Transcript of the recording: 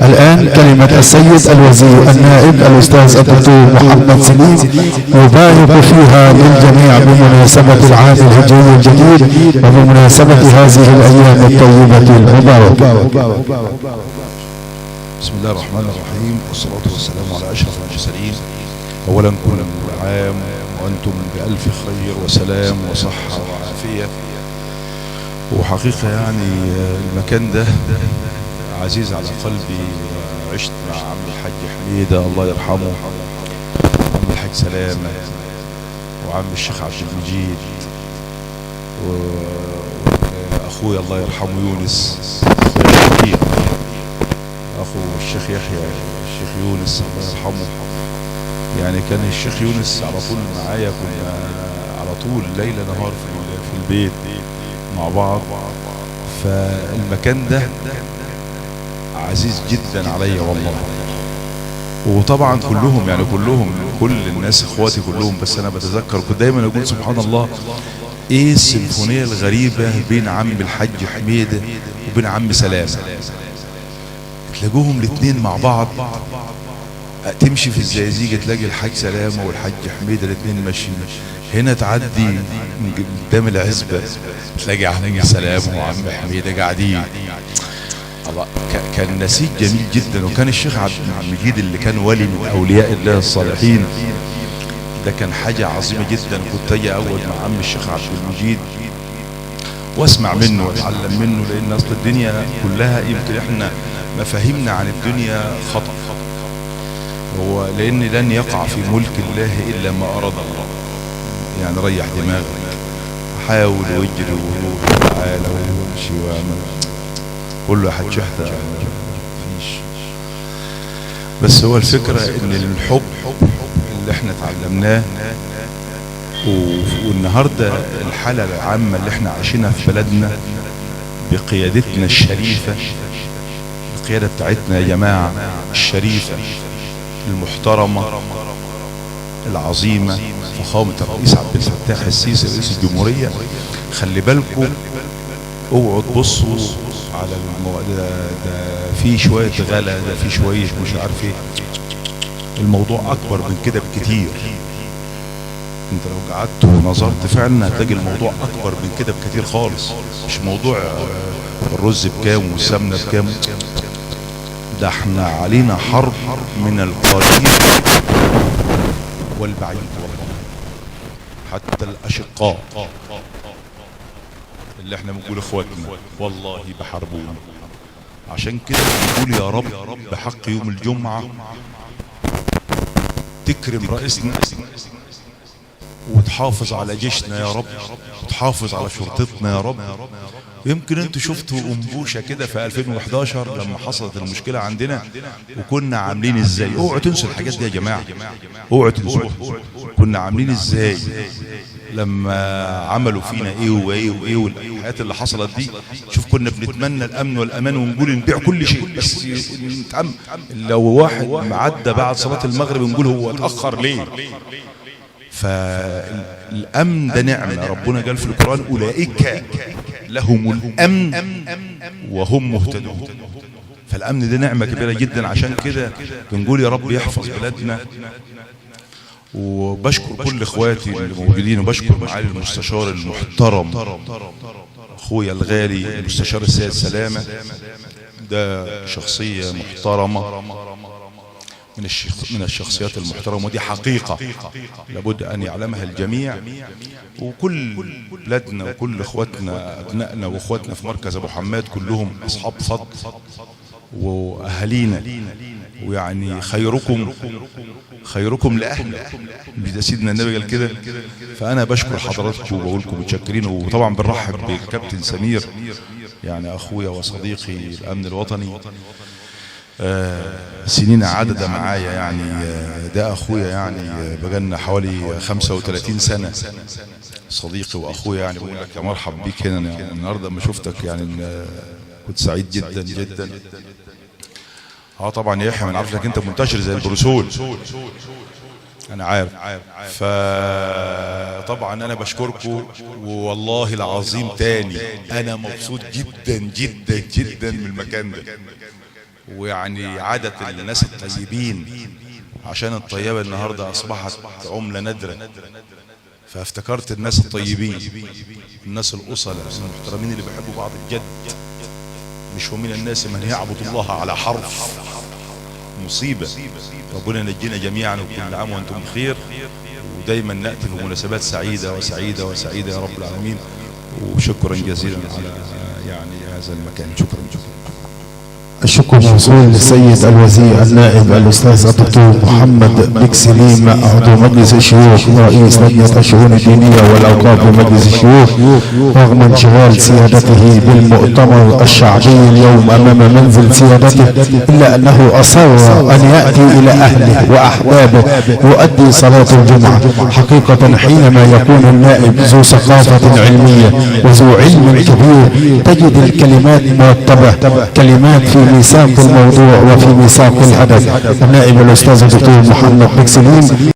الآن كلمة السيد الوزير النائب الأستاذ الدكتور محمد سليم يبارك فيها للجميع بمناسبة العام الهجري الجديد وبمناسبة هذه الأيام الطيبة المباركة. بسم الله الرحمن الرحيم، والصلاة والسلام على أشرف المرسلين. أولا كل عام وأنتم بألف خير وسلام وصحة وعافية. وحقيقة يعني المكان ده عزيز على قلبي. عشت مع عم الحاج حميدة الله يرحمه، عم الحاج سلامة، وعم الشيخ عبد المجيد، وأخوي الله يرحمه يونس، أخو الشيخ يحيى الشيخ يونس الله يرحمه. يعني كان الشيخ يونس على طول معايا، كنا على طول ليل نهار في البيت مع بعض. فالمكان ده عزيز جدا عليا والله. وطبعا كلهم يعني كل الناس اخواتي كلهم، بس انا بتذكر كنت دايما اقول سبحان الله ايه السيمفونيه الغريبه بين عم الحاج حميده وبين عم سلامه. تلاقوهم الاثنين مع بعض، تمشي في الزقازيق تلاقي الحاج سلامه والحاج حميده الاثنين ماشيين، هنا تعدي من قدام العزبه تلاقي عم سلامه وعم حميده قاعدين. الله كان نسيج جميل جدا. وكان الشيخ عبد المجيد اللي كان ولي من اولياء الله الصالحين، ده كان حاجه عظيمه جدا. كنت اجي اقعد مع عم الشيخ عبد المجيد واسمع منه واتعلم منه، لان اصل الدنيا كلها يمكن احنا مفاهيمنا عن الدنيا خطأ. هو لان لن يقع في ملك الله الا ما اراد الله. يعني ريح دماغك، حاول واجري وروح وتعالى وامشي واعمل، كله هتشحت مفيش. بس هو الفكرة ان الحب اللي احنا اتعلمناه، والنهاردة الحالة العامة اللي احنا عايشينها في بلدنا بقيادتنا الشريفة، القيادة بتاعتنا يا جماعة الشريفة المحترمة العظيمة، فخامة الرئيس عبد الفتاح السيسي رئيس الجمهورية. خلي بالكم، اوعوا تبصوا على ده في شوية غلا، ده في شوية مش عارف ايه. الموضوع اكبر من كده بكتير. انت لو قعدت ونظرت فعلا هتلاقي الموضوع اكبر من كده بكتير خالص. مش موضوع الرز بكام والسمنة بكام، ده احنا علينا حرب من القريب والبعيد والله. حتى الاشقاء اللي احنا بنقول اخواتنا والله بحاربونا. عشان كده بنقول يا رب بحق يوم الجمعة تكرم رئيسنا وتحافظ على جيشنا يا رب، وتحافظ على شرطتنا يا رب. يمكن انتوا شفتوا انبوشة كده في 2011 لما حصلت المشكلة عندنا وكنا عاملين ازاي. اوعوا تنسوا الحاجات دي يا جماعة، اوعوا تنسوها. كنا عاملين ازاي لما عملوا فينا ايه وايه وايه والحاجات اللي حصلت دي. شوف كنا بنتمنى الامن والامان ونقول نبيع كل شيء، بس نتعم. لو واحد معدى بعد صلاة المغرب نقول هو اتأخر ليه. فالامن ده نعمة. ربنا قال في القرآن اولئك لهم الامن وهم مهتدون. فالامن ده نعمة كبيرة جدا. عشان كده بنقول يا رب يحفظ بلادنا. وبشكر كل اخواتي اللي موجودين، وبشكر معالي المستشار المحترم اخويا الغالي المستشار السيد سلامة. ده شخصية محترمة من الشخصيات المحترمة، ودي حقيقة لابد أن يعلمها الجميع. وكل بلادنا وكل اخواتنا ابنائنا واخواتنا في مركز ابو حماد كلهم اصحاب فضل واهالينا. ويعني خيركم لاهله، ده سيدنا النبي قال كده. فانا بشكر حضراتكم وبقول لكم متشكرين. وطبعا بنرحب بالكابتن سمير، يعني اخويا وصديقي الامن الوطني، سنين عدد معايا. يعني ده اخويا، يعني بقالنا حوالي 35 سنة صديقي واخويا. يعني بقول لك يا مرحب بيك هنا. يعني النهارده لما شفتك يعني كنت سعيد جدا جدا. طبعا يا يحيى انا عارف لك انت منتشر زي البروسول، انا عارف. فطبعا انا بشكركم والله العظيم تاني انا مبسوط جدا جدا جدا من المكان ده. ويعني عادة الناس الطيبين، عشان الطيبة النهاردة أصبحت عملة نادرة، فافتكرت الناس الطيبين، الناس الأصلة المحترمين اللي بيحبوا بعض بجد، مش هم من الناس من يعبد الله على حرف. مصيبة. ربنا ينجينا جميعا، وكل عام وانتم بخير، ودايما نأتي في مناسبات سعيدة وسعيدة وسعيدة يا رب العالمين. وشكرا جزيلا على يعني هذا المكان. شكرا. الشكر موصول للسيد الوزير النائب الأستاذ الدكتور محمد بك سليم، عضو مجلس الشيوخ ورئيس لجنة الشؤون الدينية والأوقاف بمجلس الشيوخ، رغم انشغال سيادته بالمؤتمر الشعبي اليوم أمام منزل سيادته، إلا أنه أصر أن يأتي إلى أهله وأحبابه يؤدي صلاة الجمعة. حقيقة حينما يكون النائب ذو ثقافة علمية وذو علم كبير تجد الكلمات مرتبة، كلمات في ميثاق الموضوع وفي ميثاق الهدف. النائب الأستاذ الدكتور محمد بك سليم.